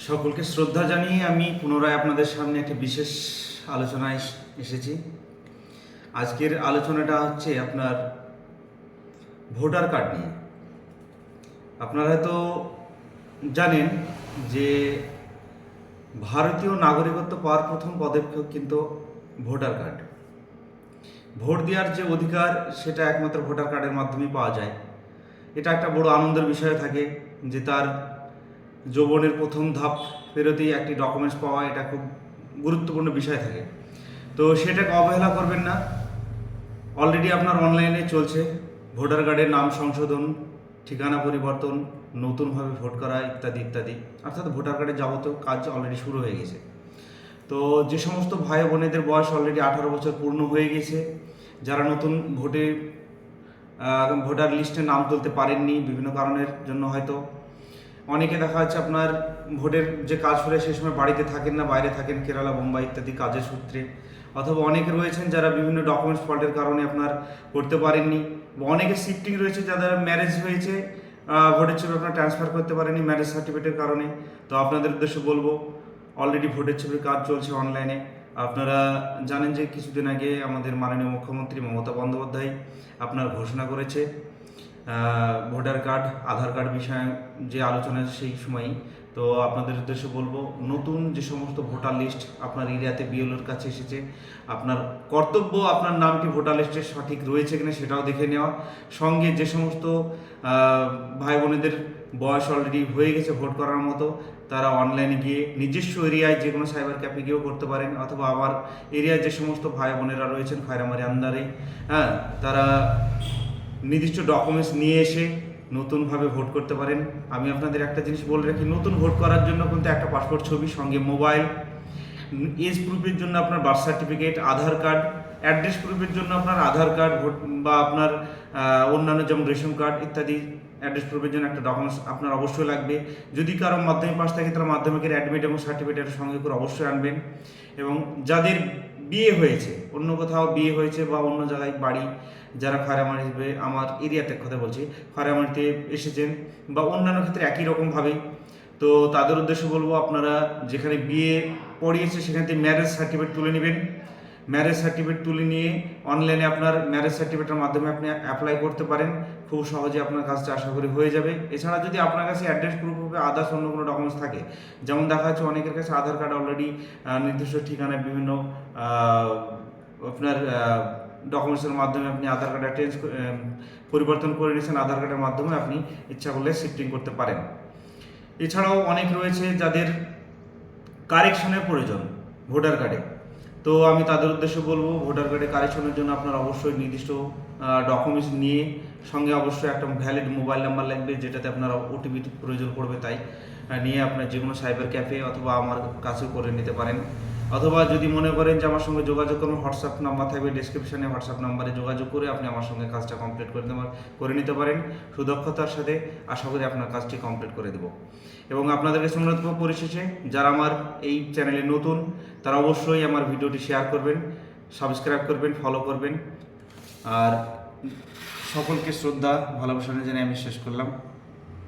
সকলকে শ্রদ্ধা জানিয়ে আমি পুনরায় আপনাদের সামনে একটা বিশেষ আলোচনায় এসেছি। আজকের আলোচনাটা হচ্ছে আপনার ভোটার কার্ড নিয়ে। আপনারা হয়তো জানেন যে ভারতীয় নাগরিকত্ব পাওয়ার প্রথম পদক্ষেপ কিন্তু ভোটার কার্ড। ভোট দেওয়ার যে অধিকার সেটা একমাত্র ভোটার কার্ডের মাধ্যমেই পাওয়া যায়। এটা একটা বড় আনন্দের বিষয় থাকে যে তার যৌবনের প্রথম ধাপ পেরোতেই একটি ডকুমেন্টস পাওয়া, এটা খুব গুরুত্বপূর্ণ বিষয় থাকে। তো সেটাকে অবহেলা করবেন না। অলরেডি আপনার অনলাইনে চলছে ভোটার কার্ডের নাম সংশোধন, ঠিকানা পরিবর্তন, নতুনভাবে ভোট করা ইত্যাদি ইত্যাদি, অর্থাৎ ভোটার কার্ডের যাবতীয় কাজ অলরেডি শুরু হয়ে গেছে। তো যে সমস্ত ভাই বোনেদের বয়স অলরেডি 18 বছর পূর্ণ হয়ে গেছে, যারা নতুন ভোটার লিস্টে নাম তুলতে পারেননি বিভিন্ন কারণের জন্য, হয়তো অনেকে দেখা যাচ্ছে আপনার ভোটের যে কাজ করে সেই সময় বাড়িতে থাকেন না, বাইরে থাকেন, কেরালা, বোম্বাই ইত্যাদি কাজের সূত্রে, অথবা অনেকে রয়েছেন যারা বিভিন্ন ডকুমেন্টস ফল্টের কারণে আপনার করতে পারেননি, বা অনেকে শিফটিং রয়েছে যাদের ম্যারেজ হয়েছে, ভোটের ছবি আপনার ট্রান্সফার করতে পারেনি ম্যারেজ সার্টিফিকেটের কারণে। তো আপনাদের উদ্দেশ্যে বলবো, অলরেডি ভোটের ছবির কাজ চলছে অনলাইনে। আপনারা জানেন যে কিছুদিন আগে আমাদের মাননীয় মুখ্যমন্ত্রী মমতা বন্দ্যোপাধ্যায় আপনার ঘোষণা করেছে ভোটার কার্ড, আধার কার্ড বিষয়ে যে আলোচনা সেই সময়ই। তো আপনাদের উদ্দেশ্যে বলবো, নতুন যে সমস্ত ভোটার লিস্ট আপনার এরিয়াতে বিএলওর কাছে এসেছে, আপনার কর্তব্য আপনার নামটি ভোটার লিস্টে সঠিক রয়েছে কিনা সেটাও দেখে নেওয়া। সঙ্গে যে সমস্ত ভাই বোনেদের বয়স অলরেডি হয়ে গেছে ভোট করার মতো, তারা অনলাইনে গিয়ে নিজস্ব এরিয়ায় যে কোনো সাইবার ক্যাফে গিয়েও করতে পারেন, অথবা আমার এরিয়ায় যে সমস্ত ভাই বোনেরা রয়েছেন খয়রামারি আন্ডারে, তারা নির্দিষ্ট ডকুমেন্টস নিয়ে এসে নতুনভাবে ভোট করতে পারেন। আমি আপনাদের একটা জিনিস বলে রাখি, নতুন ভোট করার জন্য কিন্তু একটা পাসপোর্ট ছবি, সঙ্গে মোবাইল, এজ প্রুফের জন্য আপনার বার্থ সার্টিফিকেট, আধার কার্ড, অ্যাড্রেস প্রুফের জন্য আপনার আধার কার্ড বা আপনার অন্যান্য যেমন রেশন কার্ড ইত্যাদি অ্যাড্রেস প্রুফের জন্য একটা ডকুমেন্টস আপনার অবশ্যই লাগবে। যদি কারো মাধ্যমিক পাস থাকে তারা মাধ্যমিকের অ্যাডমিট এবং সার্টিফিকেটের সঙ্গে করে অবশ্যই আনবেন। এবং যাদের বিয়ে হয়েছে, অন্য কোথাও বিয়ে হয়েছে বা অন্য জায়গায় বাড়ি, যারা খয়রামারিতে, আমার এরিয়াতে কথা বলছি, খয়রামারিতে এসেছেন বা অন্যান্য ক্ষেত্রে একই রকমভাবেই, তো তাদের উদ্দেশ্যে বলবো আপনারা যেখানে বিয়ে পড়িয়েছে সেখান থেকে ম্যারেজ সার্টিফিকেট তুলে নেবেন। ম্যারেজ সার্টিফিকেট তুলে নিয়ে অনলাইনে আপনার ম্যারেজ সার্টিফিকেটের মাধ্যমে আপনি অ্যাপ্লাই করতে পারেন। খুব সহজে আপনার কাজটা আশা করি হয়ে যাবে। এছাড়া যদি আপনার কাছে অ্যাড্রেস প্রুফ হবে, আদার্স অন্য কোনো ডকুমেন্টস থাকে, যেমন দেখা যাচ্ছে অনেকের কাছে আধার কার্ড অলরেডি নির্দিষ্ট ঠিকানায় বিভিন্ন আপনার ডকুমেন্টসের মাধ্যমে আপনি আধার কার্ডটা পরিবর্তন করে নিয়েছেন, আধার কার্ডের মাধ্যমে আপনি ইচ্ছা করলে শিফটিং করতে পারেন। এছাড়াও অনেক রয়েছে যাদের কারেকশনের প্রয়োজন ভোটার কার্ডে। তো আমি তাদের উদ্দেশ্যে বলবো, ভোটার কার্ডে কারেকশনের জন্য আপনার অবশ্যই নির্দিষ্ট ডকুমেন্টস নিয়ে, সঙ্গে অবশ্যই একটা ভ্যালিড মোবাইল নাম্বার লাগবে, যেটাতে আপনার ওটিপি প্রয়োজন পড়বে, তাই নিয়ে আপনার যে কোনো সাইবার ক্যাফে অথবা আমার কাছেও করে নিতে পারেন। অথবা যদি মনে করেন যে আমার সঙ্গে যোগাযোগ করবেন, হোয়াটসঅ্যাপ নাম্বার থাকবে ডিসক্রিপশানে, হোয়াটসঅ্যাপ নাম্বারে যোগাযোগ করে আপনি আমার সঙ্গে কাজটা কমপ্লিট করে নিতে পারেন সুদক্ষতার সাথে। আশা করি আপনার কাজটি কমপ্লিট করে দেব। এবং আপনাদেরকে অনুরোধ করব, পরিশেষে যারা আমার এই চ্যানেলে নতুন তারা অবশ্যই আমার ভিডিওটি শেয়ার করবেন, সাবস্ক্রাইব করবেন, ফলো করবেন। আর সকলকে শ্রদ্ধা ভালোবাসা জানিয়ে আমি শেষ করলাম।